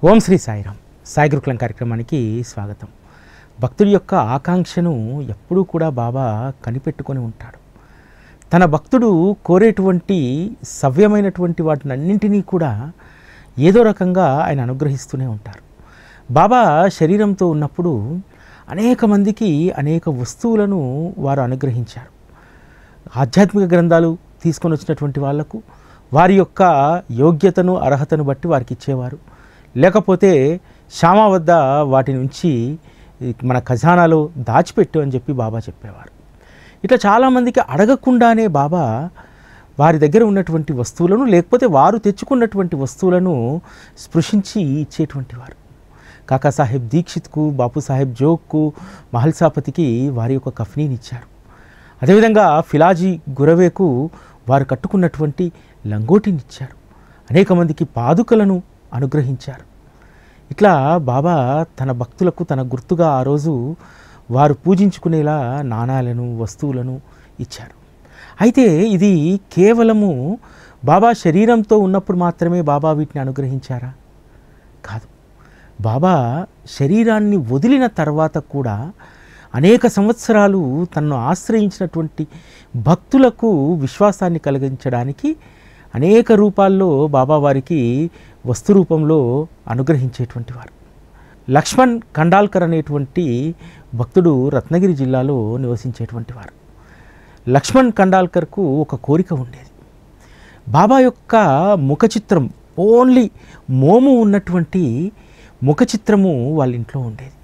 ఓం శ్రీ సాయిరామ్. సాయి గురుకులం కార్యక్రమానికి స్వాగతం. భక్తుడి యొక్క ఆకాంక్షను ఎప్పుడూ కూడా బాబా కనిపెట్టుకొని ఉంటాడు. తన భక్తుడు కోరేటువంటి సవ్యమైనటువంటి వాటినన్నింటినీ కూడా ఏదో రకంగా ఆయన అనుగ్రహిస్తూనే ఉంటారు. బాబా శరీరంతో ఉన్నప్పుడు అనేక మందికి అనేక వస్తువులను వారు అనుగ్రహించారు. ఆధ్యాత్మిక గ్రంథాలు తీసుకొని వచ్చినటువంటి వాళ్లకు వారి యొక్క యోగ్యతను అర్హతను బట్టి వారికి ఇచ్చేవారు. లేకపోతే శ్యామా వద్ద వాటి నుంచి మన ఖజానాలో దాచిపెట్టు అని చెప్పి బాబా చెప్పేవారు. ఇట్లా చాలామందికి అడగకుండానే బాబా వారి దగ్గర ఉన్నటువంటి వస్తువులను లేకపోతే వారు తెచ్చుకున్నటువంటి వస్తువులను స్పృశించి ఇచ్చేటువంటి వారు. కాకాసాహెబ్ దీక్షిత్కు, బాపుసాహెబ్ జోగ్కు, మహల్సాపతికి వారి యొక్క కఫ్నీని ఇచ్చారు. అదేవిధంగా ఫిలాజీ గురవేకు వారు కట్టుకున్నటువంటి లంగోటిని ఇచ్చారు. అనేక మందికి పాదుకలను అనుగ్రహించారు. ఇట్లా బాబా తన భక్తులకు తన గుర్తుగా ఆ రోజు వారు పూజించుకునేలా నాణాలను, వస్తువులను ఇచ్చారు. అయితే ఇది కేవలము బాబా శరీరంతో ఉన్నప్పుడు మాత్రమే బాబా వీటిని అనుగ్రహించారా? కాదు. బాబా శరీరాన్ని వదిలిన తర్వాత కూడా అనేక సంవత్సరాలు తనను ఆశ్రయించినటువంటి భక్తులకు విశ్వాసాన్ని కలిగించడానికి అనేక రూపాల్లో బాబా వారికి వస్తు రూపంలో అనుగ్రహించేటువంటి వారు. లక్ష్మణ్ ఖండాల్కర్ అనేటువంటి భక్తుడు రత్నగిరి జిల్లాలో నివసించేటువంటి వారు. లక్ష్మణ్ ఖండాల్కర్కు ఒక కోరిక ఉండేది. బాబా యొక్క ముఖ చిత్రం, ఓన్లీ మోము ఉన్నటువంటి ముఖ చిత్రము వాళ్ళ ఇంట్లో ఉండేది.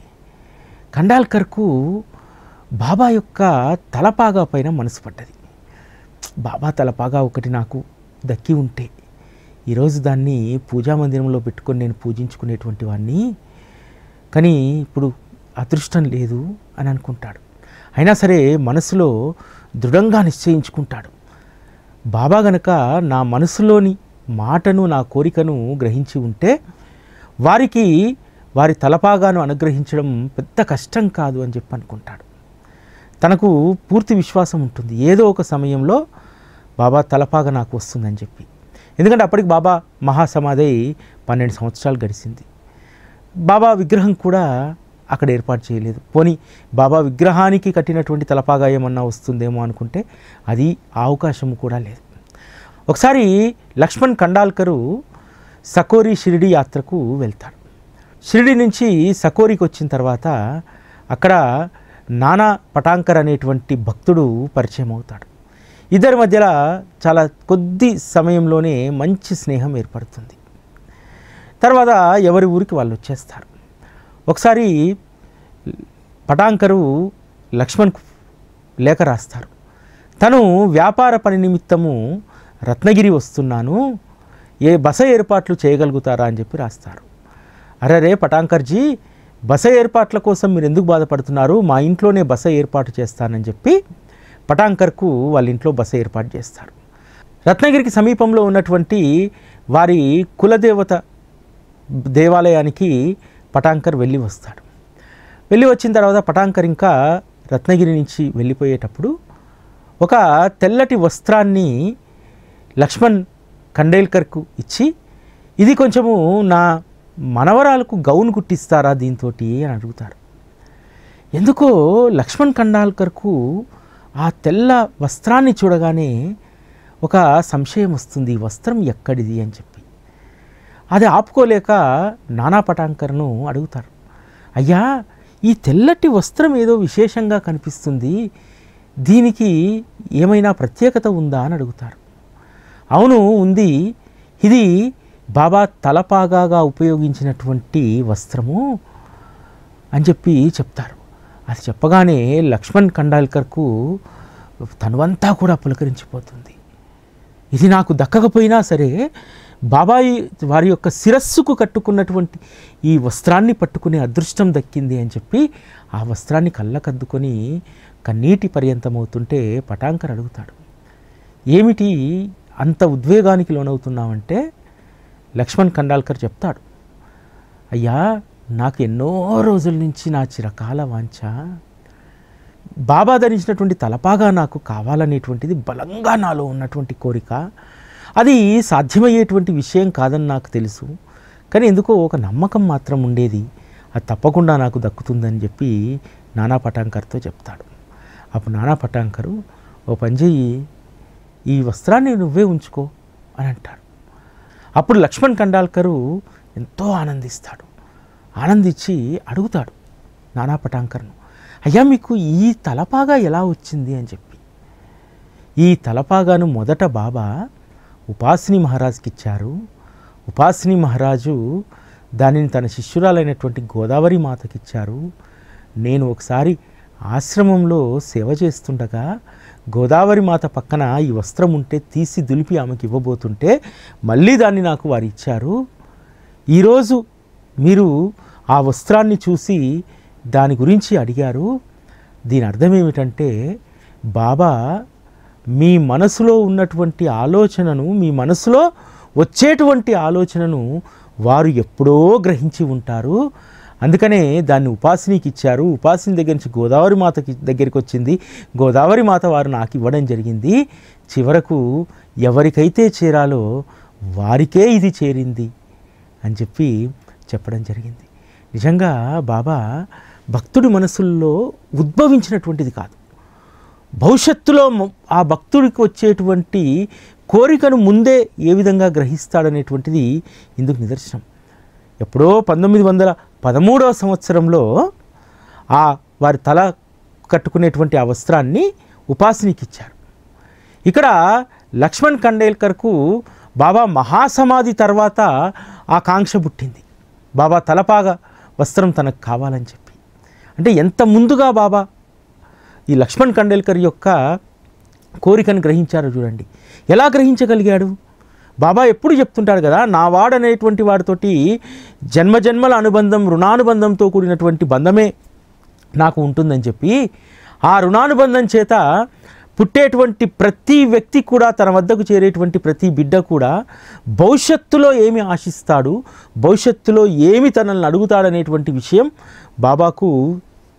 ఖండాల్కర్కు బాబా యొక్క తలపాగా పైన మనసు పడ్డది. బాబా తలపాగా ఒకటి నాకు దక్కి ఉంటే ఈరోజు దాన్ని పూజా మందిరంలో పెట్టుకొని నేను పూజించుకునేటువంటి వాడిని, కానీ ఇప్పుడు అదృష్టం లేదు అని అనుకుంటాడు. అయినా సరే మనసులో దృఢంగా నిశ్చయించుకుంటాడు. బాబా గనక నా మనసులోని మాటను, నా కోరికను గ్రహించి ఉంటే వారికి వారి తలపాగాను అనుగ్రహించడం పెద్ద కష్టం కాదు అని చెప్పి అనుకుంటాడు. తనకు పూర్తి విశ్వాసం ఉంటుంది, ఏదో ఒక సమయంలో బాబా తలపాగా నాకు వస్తుందని చెప్పి. ఎందుకంటే అప్పటికి బాబా మహాసమాధి 12 సంవత్సరాలు గడిచింది. బాబా విగ్రహం కూడా అక్కడ ఏర్పాటు చేయలేదు. పోనీ బాబా విగ్రహానికి కట్టినటువంటి తలపాగా ఏమన్నా వస్తుందేమో అనుకుంటే అది అవకాశం కూడా లేదు. ఒకసారి లక్ష్మణ్ ఖండాల్కరు సకోరి షిరిడి యాత్రకు వెళ్తాడు. షిరిడి నుంచి సకోరికి వచ్చిన తర్వాత అక్కడ నానా పటాంకర్ అనేటువంటి భక్తుడు పరిచయం అవుతాడు. ఇద్దరి మధ్యలో చాలా కొద్ది సమయంలోనే మంచి స్నేహం ఏర్పడుతుంది. తర్వాత ఎవరి ఊరికి వాళ్ళు వచ్చేస్తారు. ఒకసారి పటాంకరు లక్ష్మణ్కు లేఖ రాస్తారు. తను వ్యాపార పని నిమిత్తము రత్నగిరి వస్తున్నాను, ఏ బస ఏర్పాట్లు చేయగలుగుతారా అని చెప్పి రాస్తారు. అరే పటాంకర్జీ, బస ఏర్పాట్ల కోసం మీరు ఎందుకు బాధపడుతున్నారు, మా ఇంట్లోనే బస ఏర్పాటు చేస్తానని చెప్పి పటాంకర్కు వాళ్ళ ఇంట్లో బస ఏర్పాటు చేస్తారు. రత్నగిరికి సమీపంలో ఉన్నటువంటి వారి కులదేవత దేవాలయానికి పటాంకర్ వెళ్ళి వస్తాడు. వెళ్ళి వచ్చిన తర్వాత పటాంకర్ ఇంకా రత్నగిరి నుంచి వెళ్ళిపోయేటప్పుడు ఒక తెల్లటి వస్త్రాన్ని లక్ష్మణ్ ఖండేల్కర్కు ఇచ్చి, ఇది కొంచెము నా మనవరాలకు గౌన్ కుట్టిస్తారా దీంతో అని అడుగుతారు. ఎందుకో లక్ష్మణ్ ఖండాల్కర్కు ఆ తెల్ల వస్త్రాన్ని చూడగానే ఒక సంశయం వస్తుంది, ఈ వస్త్రం ఎక్కడిది అని చెప్పి. అది ఆపుకోలేక నానా పటాంకర్ను అడుగుతారు, అయ్యా ఈ తెల్లటి వస్త్రం ఏదో విశేషంగా కనిపిస్తుంది, దీనికి ఏమైనా ప్రత్యేకత ఉందా అని అడుగుతారు. అవును ఉంది, ఇది బాబా తలపాగాగా ఉపయోగించినటువంటి వస్త్రము అని చెప్పి చెప్తారు. అది చెప్పగానే లక్ష్మణ్ ఖండాల్కర్కు తనువంతా కూడా పులకరించిపోతుంది. ఇది నాకు దక్కకపోయినా సరే బాబాయి వారి యొక్క శిరస్సుకు కట్టుకున్నటువంటి ఈ వస్త్రాన్ని పట్టుకునే అదృష్టం దక్కింది అని చెప్పి ఆ వస్త్రాన్ని కళ్ళకద్దుకొని కన్నీటి పర్యంతమవుతుంటే పటాంకర్ అడుగుతాడు, ఏమిటి అంత ఉద్వేగానికి లోనవుతున్నావంటే లక్ష్మణ్ ఖండాల్కర్ చెప్తాడు, అయ్యా నాకు ఎన్నో రోజుల నుంచి నా చిరకాల వాంఛ, బాబా ధరించినటువంటి తలపాగా నాకు కావాలనేటువంటిది బలంగా నాలో ఉన్నటువంటి కోరిక. అది సాధ్యమయ్యేటువంటి విషయం కాదని నాకు తెలుసు, కానీ ఎందుకో ఒక నమ్మకం మాత్రం ఉండేది, అది తప్పకుండా నాకు దక్కుతుందని చెప్పి నానా పటాంకర్తో చెప్తాడు. అప్పుడు నానా పటాంకరు, ఓ పని చెయ్యి, ఈ వస్త్రాన్ని నువ్వే ఉంచుకో అని అంటాడు. అప్పుడు లక్ష్మణ్ ఖండాల్కరు ఎంతో ఆనందిస్తాడు. ఆనందించి అడుగుతాడు నానా పటాంకర్ను, అయ్యా మీకు ఈ తలపాగా ఎలా వచ్చింది అని చెప్పి. ఈ తలపాగాను మొదట బాబా ఉపాసిని మహారాజ్కి ఇచ్చారు. ఉపాసిని మహారాజు దానిని తన శిష్యురాలైనటువంటి గోదావరి మాతకి ఇచ్చారు. నేను ఒకసారి ఆశ్రమంలో సేవ చేస్తుండగా గోదావరి మాత పక్కన ఈ వస్త్రం ఉంటే తీసి దులిపి ఆమెకి ఇవ్వబోతుంటే మళ్ళీ దాన్ని నాకు వారు ఇచ్చారు. ఈరోజు మీరు ఆ వస్త్రాన్ని చూసి దాని గురించి అడిగారు. దీని అర్థం ఏమిటంటే బాబా మీ మనసులో ఉన్నటువంటి ఆలోచనను, మీ మనసులో వచ్చేటువంటి ఆలోచనను వారు ఎప్పుడో గ్రహించి ఉంటారు. అందుకనే దాన్ని ఉపాసినికి ఇచ్చారు. ఉపాసిని దగ్గర నుంచి గోదావరి మాతకి దగ్గరికి వచ్చింది. గోదావరి మాత వారు నాకు ఇవ్వడం జరిగింది. చివరకు ఎవరికైతే చేరాలో వారికే ఇది చేరింది అని చెప్పి చెప్పడం జరిగింది. నిజంగా బాబా భక్తుడి మనసుల్లో ఉద్భవించినటువంటిది కాదు, భవిష్యత్తులో ఆ భక్తుడికి వచ్చేటువంటి కోరికను ముందే ఏ విధంగా గ్రహిస్తాడనేటువంటిది ఇందుకు నిదర్శనం. ఎప్పుడో 1913వ సంవత్సరంలో వారి తల కట్టుకునేటువంటి ఆ వస్త్రాన్ని ఉపాసినికి ఇచ్చారు. ఇక్కడ లక్ష్మణ్ ఖండేల్కర్కు బాబా మహాసమాధి తర్వాత ఆ కాంక్ష పుట్టింది, బాబా తలపాగా వస్త్రం తనకు కావాలని చెప్పి. అంటే ఎంత ముందుగా బాబా ఈ లక్ష్మణ్ ఖండేల్కర్ యొక్క కోరికను గ్రహించారో చూడండి. ఎలా గ్రహించగలిగాడు? బాబా ఎప్పుడు చెప్తుంటాడు కదా, నా వాడనేటువంటి వాడితోటి జన్మజన్మల అనుబంధం, రుణానుబంధంతో కూడినటువంటి బంధమే నాకు ఉంటుందని చెప్పి, ఆ రుణానుబంధం చేత పుట్టేటువంటి ప్రతి వ్యక్తి కూడా, తన వద్దకు చేరేటువంటి ప్రతి బిడ్డ కూడా భవిష్యత్తులో ఏమి ఆశిస్తాడు, భవిష్యత్తులో ఏమి తనల్ని అడుగుతాడనేటువంటి విషయం బాబాకు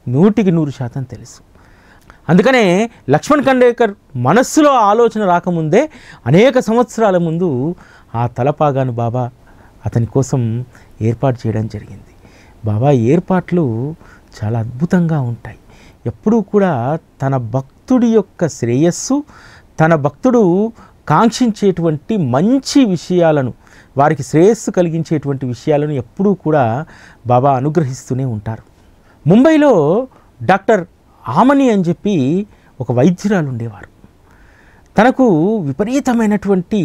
100% తెలుసు. అందుకనే లక్ష్మణ్ ఖండేల్కర్ మనస్సులో ఆలోచన రాకముందే అనేక సంవత్సరాల ముందు ఆ తలపాగాను బాబా అతని కోసం ఏర్పాటు చేయడం జరిగింది. బాబా ఏర్పాట్లు చాలా అద్భుతంగా ఉంటాయి. ఎప్పుడూ కూడా తన భక్తుడి యొక్క శ్రేయస్సు, తన భక్తుడు కాంక్షించేటువంటి మంచి విషయాలను, వారికి శ్రేయస్సు కలిగించేటువంటి విషయాలను ఎప్పుడూ కూడా బాబా అనుగ్రహిస్తూనే ఉంటారు. ముంబైలో డాక్టర్ ఆమని అని చెప్పి ఒక వైద్యురాలు ఉండేవారు. తనకు విపరీతమైనటువంటి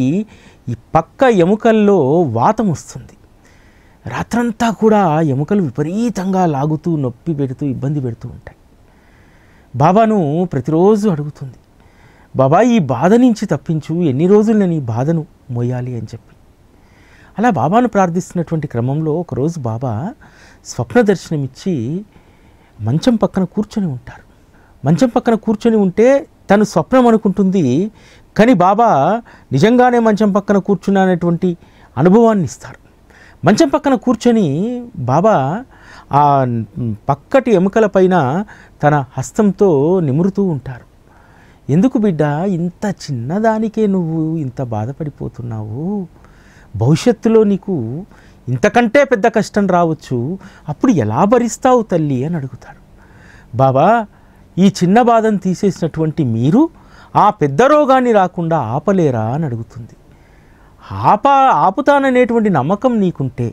ఈ పక్క ఎముకల్లో వాతం వస్తుంది. రాత్రంతా కూడా ఎముకలు విపరీతంగా లాగుతూ, నొప్పి పెడుతూ, ఇబ్బంది పెడుతూ ఉంటాయి. బాబాను ప్రతిరోజు అడుగుతుంది, బాబా ఈ బాధ నుంచి తప్పించు, ఎన్ని రోజులు నేను ఈ బాధను మోయాలి అని చెప్పి. అలా బాబాను ప్రార్థిస్తున్నటువంటి క్రమంలో ఒకరోజు బాబా స్వప్న దర్శనమిచ్చి మంచం పక్కన కూర్చొని ఉంటారు. మంచం పక్కన కూర్చొని ఉంటే తను స్వప్నం అనుకుంటుంది, కానీ బాబా నిజంగానే మంచం పక్కన కూర్చున్నటువంటి అనుభవాన్ని ఇస్తారు. మంచం పక్కన కూర్చొని బాబా ఆ పక్కటి ఎముకల పైన తన హస్తంతో నిమురుతూ ఉంటారు. ఎందుకు బిడ్డ, ఇంత చిన్నదానికే నువ్వు ఇంత బాధపడిపోతున్నావు, భవిష్యత్తులో నీకు ఇంతకంటే పెద్ద కష్టం రావచ్చు, అప్పుడు ఎలా భరిస్తావు తల్లి అని అడుగుతాడు. బాబా, ఈ చిన్న బాధను తీసేసినటువంటి మీరు ఆ పెద్ద రోగాన్ని రాకుండా ఆపలేరా అని అడుగుతుంది. ఆపుతాననేటువంటి నమ్మకం నీకుంటే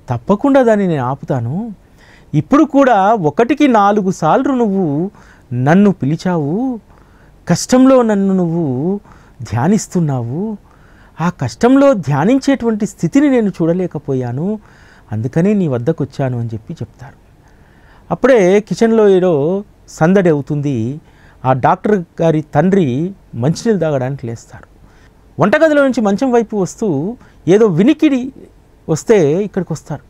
తప్పకుండా దాన్ని నేను ఆపుతాను. ఇప్పుడు కూడా 1కి 4 సార్లు నువ్వు నన్ను పిలిచావు, కష్టంలో నన్ను నువ్వు ధ్యానిస్తున్నావు, ఆ కష్టంలో ధ్యానించేటువంటి స్థితిని నేను చూడలేకపోయాను, అందుకనే నీ వద్దకు వచ్చాను అని చెప్పి చెప్తారు. అప్పుడే కిచెన్లో ఏదో సందడి అవుతుంది. ఆ డాక్టర్ గారి తండ్రి మంచినీళ్ళు తాగడానికి లేస్తారు. వంటగదిలో నుంచి మంచం వైపు వస్తూ ఏదో వినికిడి వస్తే ఇక్కడికి వస్తారు.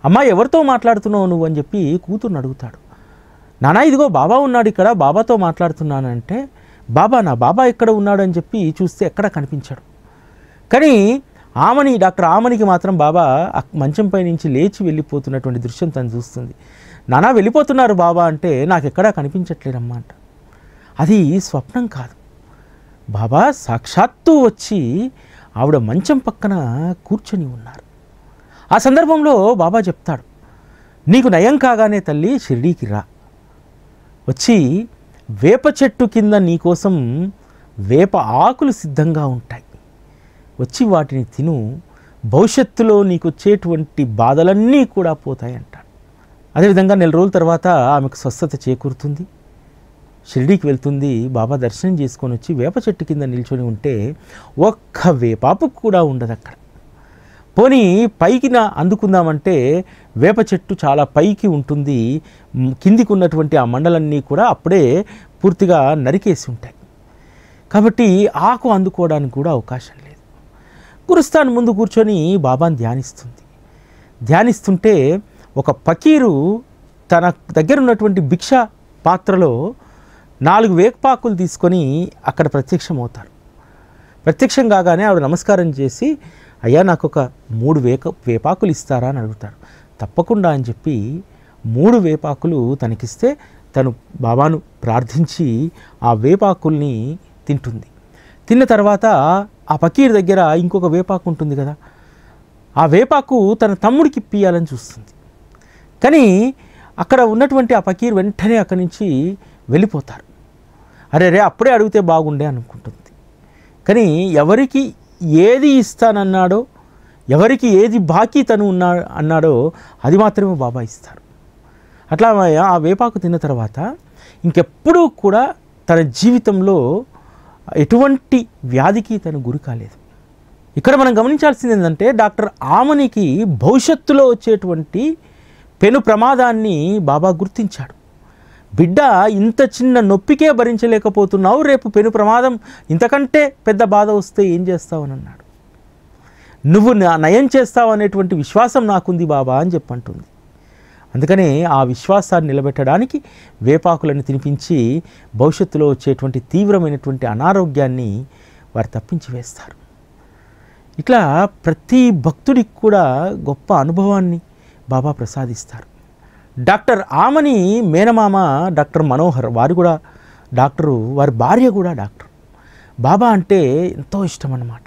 అమ్మా, ఎవరితో మాట్లాడుతున్నావు నువ్వు అని చెప్పి కూతుర్ని అడుగుతాడు. నానా, ఇదిగో బాబా ఉన్నాడు ఇక్కడ, బాబాతో మాట్లాడుతున్నానంటే, బాబా, నా బాబా ఎక్కడ ఉన్నాడు అని చెప్పి చూస్తే ఎక్కడా కనిపించాడు. కానీ డాక్టర్ ఆమనికి మాత్రం బాబా మంచంపై నుంచి లేచి వెళ్ళిపోతున్నటువంటి దృశ్యం తను చూస్తుంది. నానా, వెళ్ళిపోతున్నారు బాబా అంటే, నాకు ఎక్కడా కనిపించట్లేదమ్మా అంట. అది స్వప్నం కాదు, బాబా సాక్షాత్తు వచ్చి ఆవిడ మంచం పక్కన కూర్చొని ఉన్నారు. ఆ సందర్భంలో బాబా చెప్తాడు, నీకు నయం కాగానే తల్లి షిరిడీకి రా, వచ్చి వేప చెట్టు కింద నీకోసం వేప ఆకులు సిద్ధంగా ఉంటాయి, వచ్చి వాటిని తిను, భవిష్యత్తులో నీకు వచ్చేటువంటి బాధలన్నీ కూడా పోతాయి అంటాడు. అదేవిధంగా 4 రోజుల తర్వాత ఆమెకు స్వస్థత చేకూరుతుంది, షిరిడీకి వెళ్తుంది. బాబా దర్శనం చేసుకొని వచ్చి వేప చెట్టు కింద నిల్చొని ఉంటే ఒక్క వేపాపు కూడా ఉండదు అక్కడ. పోనీ పైకి అందుకుందామంటే వేప చెట్టు చాలా పైకి ఉంటుంది, కిందికి ఉన్నటువంటి ఆ మండలన్నీ కూడా అప్పుడే పూర్తిగా నరికేసి ఉంటాయి, కాబట్టి ఆకు అందుకోవడానికి కూడా అవకాశం లేదు. గురుస్థాన్ ముందు కూర్చొని బాబాను ధ్యానిస్తుంటే ఒక ఫకీరు తన దగ్గర ఉన్నటువంటి భిక్ష పాత్రలో 4 వేపాకులు తీసుకొని అక్కడ ప్రత్యక్షమవుతారు. ప్రత్యక్షం కాగానే ఆవిడ నమస్కారం చేసి, అయ్యా నాకు ఒక 3 వేపాకులు ఇస్తారా అని అడుగుతారు. తప్పకుండా అని చెప్పి 3 వేపాకులు తనకిస్తే తను బాబాను ప్రార్థించి ఆ వేపాకుల్ని తింటుంది. తిన్న తర్వాత ఆ ఫకీర్ దగ్గర ఇంకొక వేపాకు ఉంటుంది కదా, ఆ వేపాకు తన తమ్ముడికి ఇప్పియాలని చూస్తుంది. కానీ అక్కడ ఉన్నటువంటి ఆ ఫకీర్ వెంటనే అక్కడి నుంచి వెళ్ళిపోతారు. అరే అప్పుడే అడిగితే బాగుండే అనుకుంటుంది. కానీ ఎవరికి ఏది ఇస్తానన్నాడో, ఎవరికి ఏది బాకీ తను అన్నాడో అది మాత్రమే బాబా ఇస్తారు. అట్లా ఆ వేపాకు తిన్న తర్వాత ఇంకెప్పుడూ కూడా తన జీవితంలో ఎటువంటి వ్యాధికి తను గురి కాలేదు. ఇక్కడ మనం గమనించాల్సింది ఏంటంటే డాక్టర్ ఆమనికి భవిష్యత్తులో వచ్చేటువంటి పెను ప్రమాదాన్ని బాబా గుర్తించాడు. బిడ్డ, ఇంత చిన్న నొప్పికే భరించలేకపోతున్నావు, రేపు పెను ప్రమాదం ఇంతకంటే పెద్ద బాధ వస్తే ఏం చేస్తావని అన్నాడు. నువ్వు నయం చేస్తావు అనేటువంటి విశ్వాసం నాకుంది బాబా అని చెప్పంటుంది. అందుకనే ఆ విశ్వాసాన్ని నిలబెట్టడానికి వేపాకులను తినిపించి భవిష్యత్తులో వచ్చేటువంటి తీవ్రమైనటువంటి అనారోగ్యాన్ని వారు తప్పించి వేస్తారు. ఇట్లా ప్రతి భక్తుడికి కూడా గొప్ప అనుభవాన్ని బాబా ప్రసాదిస్తారు. డాక్టర్ ఆమని మేనమామ డాక్టర్ మనోహర్, వారు కూడా డాక్టరు, వారి భార్య కూడా డాక్టర్. బాబా అంటే ఎంతో ఇష్టం అన్నమాట.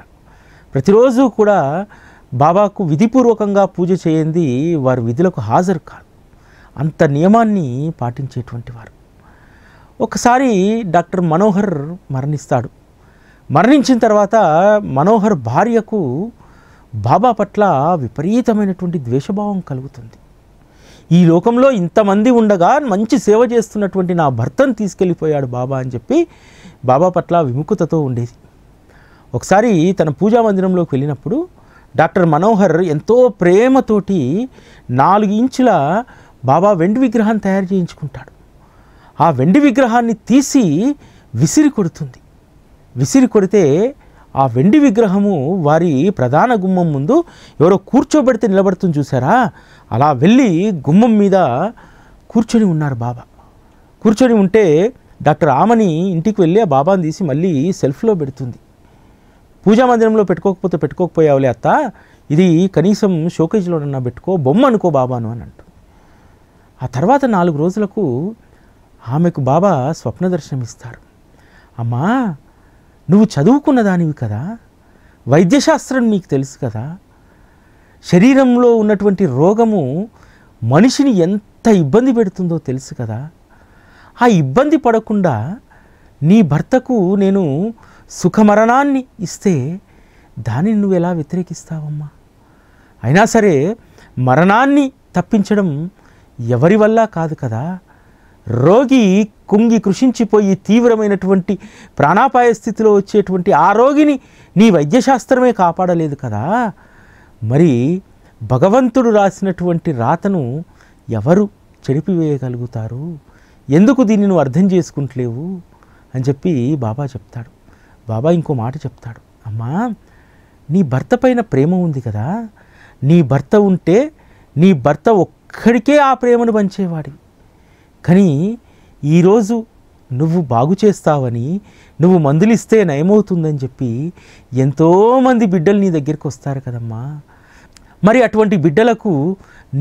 ప్రతిరోజు కూడా బాబాకు విధిపూర్వకంగా పూజ చేయంది వారి విధులకు హాజరు కాదు, అంత నియమాన్ని పాటించేటువంటి వారు. ఒకసారి డాక్టర్ మనోహర్ మరణిస్తాడు. మరణించిన తర్వాత మనోహర్ భార్యకు బాబా పట్ల విపరీతమైనటువంటి ద్వేషభావం కలుగుతుంది. ఈ లోకంలో ఇంతమంది ఉండగా మంచి సేవ చేస్తున్నటువంటి నా భర్తను తీసుకెళ్ళిపోయాడు బాబా అని చెప్పి బాబా పట్ల విముఖతతో ఉండేది. ఒకసారి తన పూజా మందిరంలోకి వెళ్ళినప్పుడు డాక్టర్ మనోహర్ ఎంతో ప్రేమతోటి 4 ఇంచుల బాబా వెండి విగ్రహాన్ని తయారు చేయించుకుంటాడు. ఆ వెండి విగ్రహాన్ని తీసి విసిరి కొడుతుంది. విసిరి కొడితే ఆ వెండి విగ్రహము వారి ప్రధాన గుమ్మం ముందు ఎవరో కూర్చోబెడితే నిలబడుతుంది చూసారా, అలా వెళ్ళి గుమ్మం మీద కూర్చొని ఉన్నారు బాబా. కూర్చొని ఉంటే డాక్టర్ ఆమని ఇంటికి వెళ్ళి ఆ బాబాని తీసి మళ్ళీ సెల్ఫ్లో పెడుతుంది. పూజా మందిరంలో పెట్టుకోకపోయావులే అత్త, ఇది కనీసం షోకేజ్లోనన్నా పెట్టుకో, బొమ్మ అనుకో బాబాను అని అంటుంది. ఆ తర్వాత 4 రోజులకు ఆమెకు బాబా స్వప్న దర్శనం ఇస్తారు. అమ్మా, నువ్వు చదువుకున్న దానివి కదా, వైద్యశాస్త్రం నీకు తెలుసు కదా, శరీరంలో ఉన్నటువంటి రోగము మనిషిని ఎంత ఇబ్బంది పెడుతుందో తెలుసు కదా, ఆ ఇబ్బంది పడకుండా నీ భర్తకు నేను సుఖమరణాన్ని ఇస్తే దానిని నువ్వు ఎలా వ్యతిరేకిస్తావమ్మా? అయినా సరే మరణాన్ని తప్పించడం ఎవరి వల్ల కాదు కదా, రోగి కుంగి కృషించిపోయి తీవ్రమైనటువంటి ప్రాణాపాయ స్థితిలో వచ్చేటువంటి ఆ రోగిని నీ వైద్యశాస్త్రమే కాపాడలేదు కదా, మరి భగవంతుడు రాసినటువంటి రాతను ఎవరు చెడిపివేయగలుగుతారు? ఎందుకు దీన్ని నువ్వు అర్థం చేసుకుంటలేవు అని చెప్పి బాబా చెప్తాడు. బాబా ఇంకో మాట చెప్తాడు, అమ్మా, నీ భర్త పైన ప్రేమ ఉంది కదా, నీ భర్త ఉంటే నీ భర్త ఒక్కడికే ఆ ప్రేమను పంచేవాడివి. కానీ ఈరోజు నువ్వు బాగు చేస్తావని, నువ్వు మందులిస్తే నయమవుతుందని చెప్పి ఎంతోమంది బిడ్డలు నీ దగ్గరికి వస్తారు కదమ్మా. మరి అటువంటి బిడ్డలకు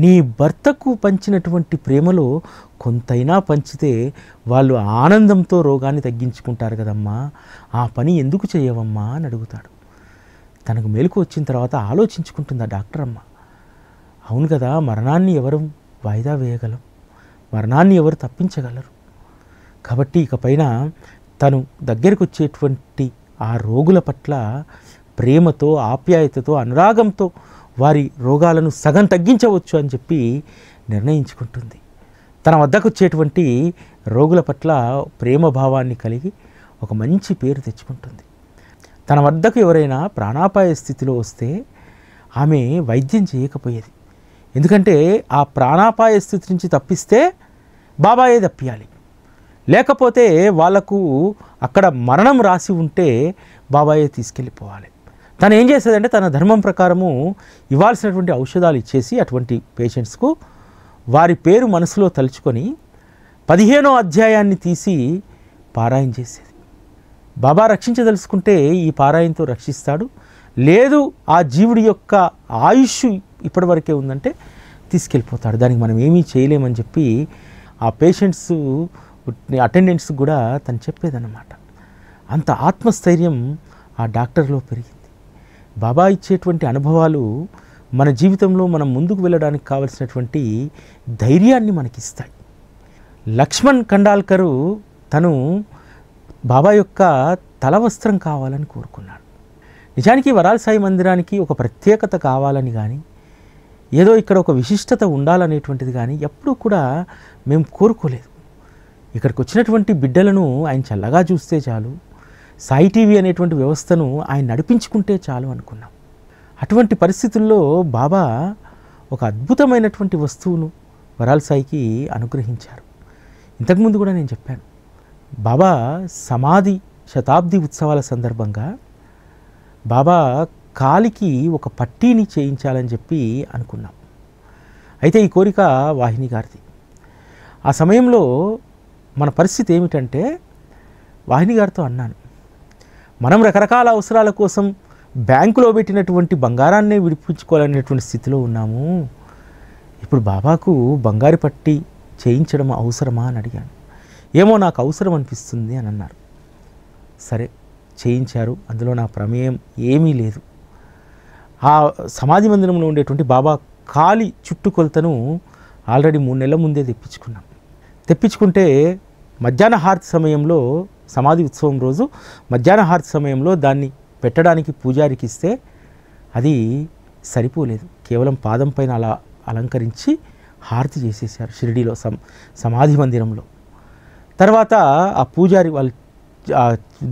నీ భర్తకు పంచినటువంటి ప్రేమలో కొంతైనా పంచితే వాళ్ళు ఆనందంతో రోగాన్ని తగ్గించుకుంటారు కదమ్మా, ఆ పని ఎందుకు చేయవమ్మా అని అడుగుతాడు. తనకు మెలకు వచ్చిన తర్వాత ఆలోచించుకుంటుంది ఆ డాక్టర్ అమ్మ. అవును కదా, మరణాన్ని ఎవరు వాయిదా వేయగలం, మరణాన్ని ఎవరు తప్పించగలరు. కాబట్టి ఇకపైన తను దగ్గరకు వచ్చేటువంటి ఆ రోగుల పట్ల ప్రేమతో, ఆప్యాయతతో, అనురాగంతో వారి రోగాలను సగం తగ్గించవచ్చు అని చెప్పి నిర్ణయించుకుంటుంది. తన వద్దకు వచ్చేటువంటి రోగుల పట్ల ప్రేమ భావాన్ని కలిగి ఒక మంచి పేరు తెచ్చుకుంటుంది. తన వద్దకు ఎవరైనా ప్రాణాపాయ స్థితిలో వస్తే ఆమె వైద్యం చేయకపోయేది. ఎందుకంటే ఆ ప్రాణాపాయ స్థితి నుంచి తప్పిస్తే బాబాయే తప్పియాలి, లేకపోతే వాళ్లకు అక్కడ మరణం రాసి ఉంటే బాబాయే తీసుకెళ్ళిపోవాలి. తను ఏం చేసేదంటే తన ధర్మం ప్రకారము ఇవ్వాల్సినటువంటి ఔషధాలు ఇచ్చేసి అటువంటి పేషెంట్స్కు వారి పేరు మనసులో తలుచుకొని 15వ అధ్యాయాన్ని తీసి పారాయణ చేసేది. బాబా రక్షించదలుచుకుంటే ఈ పారాయణతో రక్షిస్తాడు, లేదు ఆ జీవుడి యొక్క ఆయుష్ ఇప్పటివరకే ఉందంటే తీసుకెళ్ళిపోతాడు, దానికి మనం ఏమీ చేయలేమని చెప్పి ఆ పేషెంట్స్ అటెండెంట్స్ కూడా తను చెప్పేదన్నమాట. అంత ఆత్మస్థైర్యం ఆ డాక్టర్లో పెరిగింది. బాబా ఇచ్చేటువంటి అనుభవాలు మన జీవితంలో మనం ముందుకు వెళ్ళడానికి కావలసినటువంటి ధైర్యాన్ని మనకిస్తాయి. లక్ష్మణ్ ఖండాల్కరు తను బాబా యొక్క తల వస్త్రం కావాలని కోరుకున్నాడు. నిజానికి వరాల్ సాయి మందిరానికి ఒక ప్రత్యేకత కావాలని కానీ, ఏదో ఇక్కడ ఒక విశిష్టత ఉండాలనేటువంటిది కానీ ఎప్పుడూ కూడా మేము కోరుకోలేదు. ఇక్కడికి వచ్చినటువంటి బిడ్డలను ఆయన చల్లగా చూస్తే చాలు, సాయి టీవీ అనేటువంటి వ్యవస్థను ఆయన నడిపించుకుంటే చాలు అనుకున్నాం. అటువంటి పరిస్థితుల్లో బాబా ఒక అద్భుతమైనటువంటి వస్తువును వరాల్ సాయికి అనుగ్రహించారు. ఇంతకుముందు కూడా నేను చెప్పాను, బాబా సమాధి శతాబ్ది ఉత్సవాల సందర్భంగా బాబా కాలికి ఒక పట్టీని చేయించాలని చెప్పి అనుకున్నాం. అయితే ఈ కోరిక వాహిని గారిది. ఆ సమయంలో మన పరిస్థితి ఏమిటంటే, వాహిని గారితో అన్నాను, మనం రకరకాల అవసరాల కోసం బ్యాంకులో పెట్టినటువంటి బంగారాన్నే విడిపించుకోవాలనేటువంటి స్థితిలో ఉన్నాము. ఇప్పుడు బాబాకు బంగారు పట్టి చేయించడం అవసరమా అని అడిగాను. ఏమో నాకు అవసరం అనిపిస్తుంది అని అన్నారు. సరే చేయించారు, అందులో నా ప్రమేయం ఏమీ లేదు. ఆ సమాధి మందిరంలో ఉండేటువంటి బాబా కాలి చుట్టుకొలతను ఆల్రెడీ 3 నెలల ముందే తెప్పించుకుంటే మధ్యాహ్న హారతి సమయంలో, సమాధి ఉత్సవం రోజు మధ్యాహ్న హారతి సమయంలో దాన్ని పెట్టడానికి పూజారికి ఇస్తే అది సరిపోలేదు. కేవలం పాదం పైన అలా అలంకరించి హారతి చేసేసారు షిరిడీలో సమాధి మందిరంలో. తర్వాత ఆ పూజారి వాళ్ళు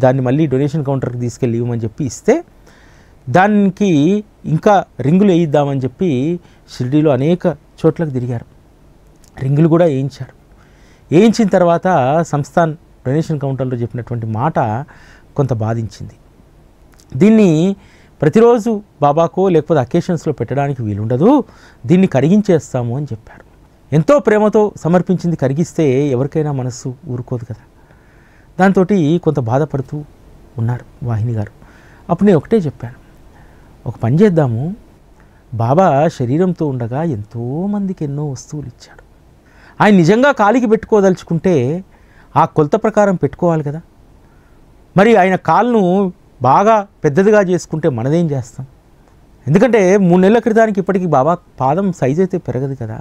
దాన్ని మళ్ళీ డొనేషన్ కౌంటర్కి తీసుకెళ్ళి ఇవ్వమని చెప్పి ఇస్తే దానికి ఇంకా రింగులు వేయిద్దామని చెప్పి షిరిడీలో అనేక చోట్లకు తిరిగారు. రింగులు కూడా వేయించిన తర్వాత సంస్థాన్ డొనేషన్ కౌంటర్లో చెప్పినటువంటి మాట కొంత బాధించింది. దీన్ని ప్రతిరోజు బాబాకో లేకపోతే అకేషన్స్లో పెట్టడానికి వీలుండదు, దీన్ని కరిగించేస్తాము అని చెప్పారు. ఎంతో ప్రేమతో సమర్పించింది కరిగిస్తే ఎవరికైనా మనస్సు ఊరుకోదు కదా. దాంతో కొంత బాధపడుతూ ఉన్నారు వాహిని గారు. అప్పుడు నేను ఒకటే చెప్పాను, ఒక పని చేద్దాము, బాబా శరీరంతో ఉండగా ఎంతోమందికి ఎన్నో వస్తువులు ఇచ్చాడు. ఆయన నిజంగా కాలికి పెట్టుకోదలుచుకుంటే ఆ కొలత ప్రకారం పెట్టుకోవాలి కదా. మరి ఆయన కాలును బాగా పెద్దదిగా చేసుకుంటే మనదేం చేస్తాం? ఎందుకంటే 3 నెలల క్రితానికి ఇప్పటికీ బాబా పాదం సైజ్ అయితే పెరగదు కదా.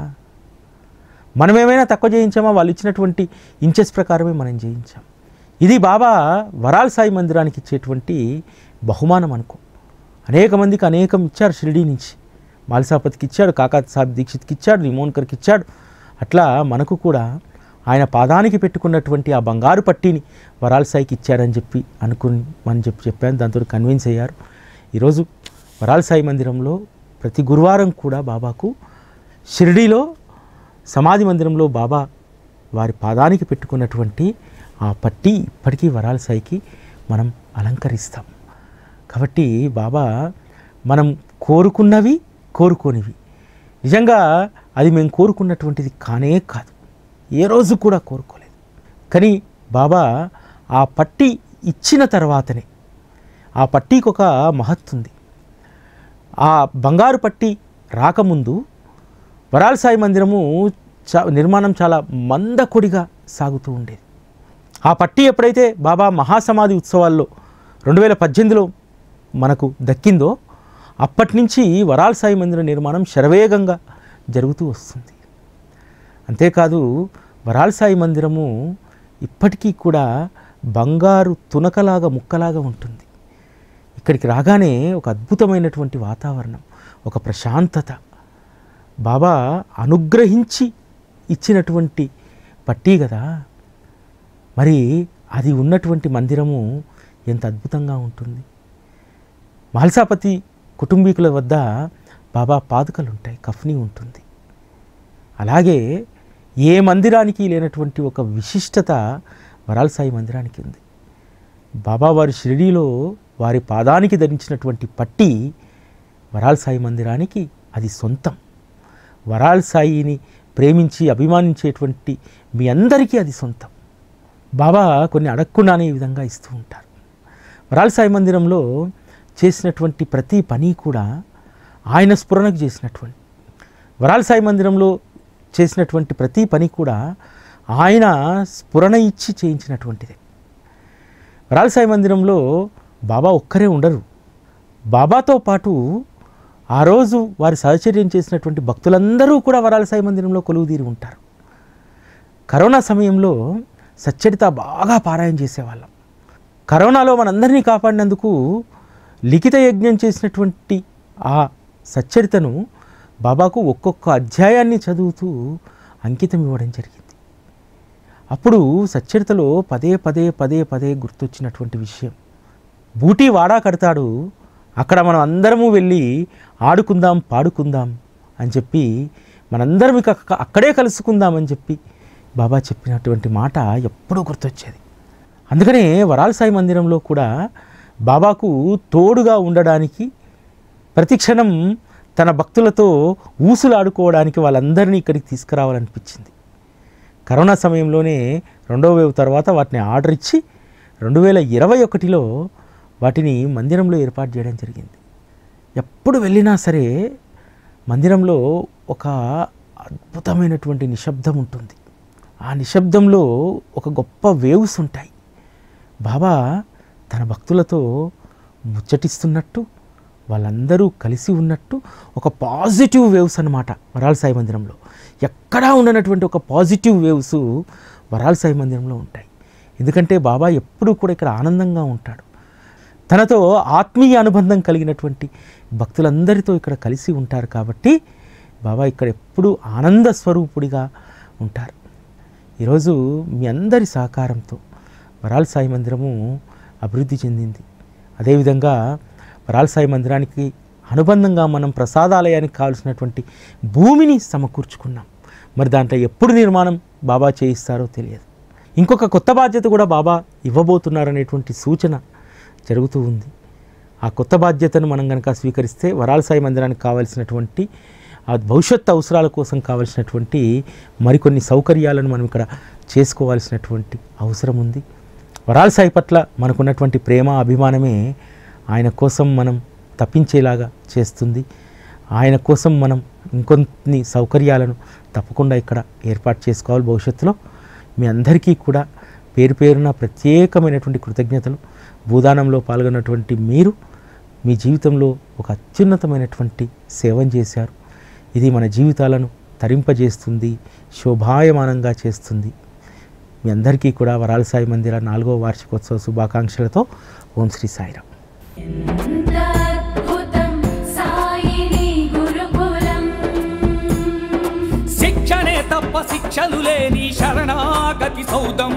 మనం ఏమైనా తక్కువ చేయించామా? వాళ్ళు ఇచ్చినటువంటి ఇంచెస్ ప్రకారమే మనం చేయించాం. ఇది బాబా వరాల్ సాయి మందిరానికి ఇచ్చేటువంటి బహుమానం అనుకో. అనేక మందికి అనేకం ఇచ్చారు షిరిడీ నుంచి. మాల్సాపతికి ఇచ్చాడు, కాకా సాహెబ్ దీక్షిత్కి ఇచ్చాడు, నిమోన్కర్కి ఇచ్చాడు. అట్లా మనకు కూడా ఆయన పాదానికి పెట్టుకున్నటువంటి ఆ బంగారు పట్టీని వరాల్ సాయికి ఇచ్చారని చెప్పి చెప్పాను. దాంతో కన్విన్స్ అయ్యారు. ఈరోజు వరాల్ సాయి మందిరంలో ప్రతి గురువారం కూడా బాబాకు షిరిడీలో సమాధి మందిరంలో బాబా వారి పాదానికి పెట్టుకున్నటువంటి ఆ పట్టీ ఇప్పటికీ వరాల్ సాయికి మనం అలంకరిస్తాం. కాబట్టి బాబా మనం కోరుకున్నవి కోరుకోనివి నిజంగా అది మేము కోరుకున్నటువంటిది కానే కాదు, ఏ రోజు కూడా కోరుకోలేదు. కానీ బాబా ఆ పట్టీ ఇచ్చిన తర్వాతనే, ఆ పట్టీకి ఒక మహత్తుంది. ఆ బంగారు పట్టీ రాకముందు వరాల్ సాయి మందిరము నిర్మాణం చాలా మందకొడిగా సాగుతూ ఉండేది. ఆ పట్టీ ఎప్పుడైతే బాబా మహాసమాధి ఉత్సవాల్లో 2018లో మనకు దక్కిందో అప్పటి నుంచి వరాల్ సాయి మందిర నిర్మాణం శరవేగంగా జరుగుతూ వస్తుంది. అంతేకాదు వరాల సాయి మందిరము ఇప్పటికీ కూడా బంగారు తునకలాగా ముక్కలాగా ఉంటుంది. ఇక్కడికి రాగానే ఒక అద్భుతమైనటువంటి వాతావరణం, ఒక ప్రశాంతత, బాబా అనుగ్రహించి ఇచ్చినటువంటి పట్టీ కదా, మరి అది ఉన్నటువంటి మందిరము ఎంత అద్భుతంగా ఉంటుంది. మహల్సాపతి కుటుంబీకుల వద్ద బాబా పాదుకలు ఉంటాయి, కఫ్నీ ఉంటుంది. అలాగే ఏ మందిరానికి లేనటువంటి ఒక విశిష్టత వరాల సాయి మందిరానికి ఉంది. బాబా వారి షిరిడీలో వారి పాదానికి ధరించినటువంటి పట్టి వరాల సాయి మందిరానికి అది సొంతం. వరాల సాయిని ప్రేమించి అభిమానించేటువంటి మీ అందరికీ అది సొంతం. బాబా కొన్ని అడగకుండానే ఈ విధంగా ఇస్తూ ఉంటారు. వరాల సాయి మందిరంలో చేసినటువంటి ప్రతి పని కూడా ఆయన స్ఫురణకు చేసినటువంటి, వరాల సాయి మందిరంలో చేసినటువంటి ప్రతి పని కూడా ఆయన స్ఫురణ ఇచ్చి చేయించినటువంటిదే. వరాల సాయి మందిరంలో బాబా ఒక్కరే ఉండరు. బాబాతో పాటు ఆ రోజు వారి సహచర్యం చేసినటువంటి భక్తులందరూ కూడా వరాల సాయి మందిరంలో కొలువుదీరి ఉంటారు. కరోనా సమయంలో సచ్చరిత బాగా పారాయణ చేసేవాళ్ళం. కరోనాలో మనందరినీ కాపాడినందుకు లిఖిత యజ్ఞం చేసినటువంటి ఆ సచ్చరితను బాబాకు ఒక్కొక్క అధ్యాయాన్ని చదువుతూ అంకితం ఇవ్వడం జరిగింది. అప్పుడు సచ్చరితలో పదే పదే పదే పదే గుర్తొచ్చినటువంటి విషయం, బూటీ వాడా కడతాడు, అక్కడ మనం అందరము వెళ్ళి ఆడుకుందాం పాడుకుందాం అని చెప్పి మనందరం ఇక అక్కడే కలుసుకుందామని చెప్పి బాబా చెప్పినటువంటి మాట ఎప్పుడూ గుర్తొచ్చేది. అందుకనే వరాల సాయి మందిరంలో కూడా బాబాకు తోడుగా ఉండడానికి, ప్రతిక్షణం తన భక్తులతో ఊసులాడుకోవడానికి వాళ్ళందరినీ ఇక్కడికి తీసుకురావాలనిపించింది. కరోనా సమయంలోనే 2వ వేవ్ తర్వాత వాటిని ఆర్డర్ ఇచ్చి 2021లో వాటిని మందిరంలో ఏర్పాటు చేయడం జరిగింది. ఎప్పుడు వెళ్ళినా సరే మందిరంలో ఒక అద్భుతమైనటువంటి నిశ్శబ్దం ఉంటుంది. ఆ నిశ్శబ్దంలో ఒక గొప్ప వేవ్స్ ఉంటాయి. బాబా తన భక్తులతో ముచ్చటిస్తున్నట్టు, వాళ్ళందరూ కలిసి ఉన్నట్టు ఒక పాజిటివ్ వేవ్స్ అన్నమాట వరాల సాయి మందిరంలో. ఎక్కడా ఉండనటువంటి ఒక పాజిటివ్ వేవ్స్ వరాల సాయి మందిరంలో ఉంటాయి. ఎందుకంటే బాబా ఎప్పుడూ కూడా ఇక్కడ ఆనందంగా ఉంటాడు. తనతో ఆత్మీయ అనుబంధం కలిగినటువంటి భక్తులందరితో ఇక్కడ కలిసి ఉంటారు కాబట్టి బాబా ఇక్కడ ఎప్పుడూ ఆనంద స్వరూపుడిగా ఉంటారు. ఈరోజు మీ అందరి సహకారంతో వరాల సాయి మందిరము అభివృద్ధి చెందింది. అదేవిధంగా వరాల సాయి మందిరానికి అనుబంధంగా మనం ప్రసాదాలయానికి కావాల్సినటువంటి భూమిని సమకూర్చుకున్నాం. మరి దాంట్లో ఎప్పుడు నిర్మాణం బాబా చేయిస్తారో తెలియదు. ఇంకొక కొత్త బాధ్యత కూడా బాబా ఇవ్వబోతున్నారనేటువంటి సూచన జరుగుతూ ఉంది. ఆ కొత్త బాధ్యతను మనం కనుక స్వీకరిస్తే వరాల సాయి మందిరానికి కావాల్సినటువంటి ఆ భవిష్యత్తు అవసరాల కోసం కావాల్సినటువంటి మరికొన్ని సౌకర్యాలను మనం ఇక్కడ చేసుకోవాల్సినటువంటి అవసరం ఉంది. వరాల సాయి పట్ల మనకున్నటువంటి ప్రేమ అభిమానమే ఆయన కోసం మనం తప్పించేలాగా చేస్తుంది. ఆయన కోసం మనం ఇంకొన్ని సౌకర్యాలను తప్పకుండా ఇక్కడ ఏర్పాటు చేసుకోవాలి భవిష్యత్తులో. మీ అందరికీ కూడా పేరు పేరున ప్రత్యేకమైనటువంటి కృతజ్ఞతలు. భూదానంలో పాల్గొన్నటువంటి మీరు మీ జీవితంలో ఒక అత్యున్నతమైనటువంటి సేవం చేశారు. ఇది మన జీవితాలను తరింపజేస్తుంది, శోభాయమానంగా చేస్తుంది. మీ అందరికీ కూడా వరాల సాయి మందిర 4వ వార్షికోత్సవ శుభాకాంక్షలతో ఓం శ్రీ సాయిరామ్. శిక్షణే తప్ప శిక్షలు లేని శరణాగతి సౌదం.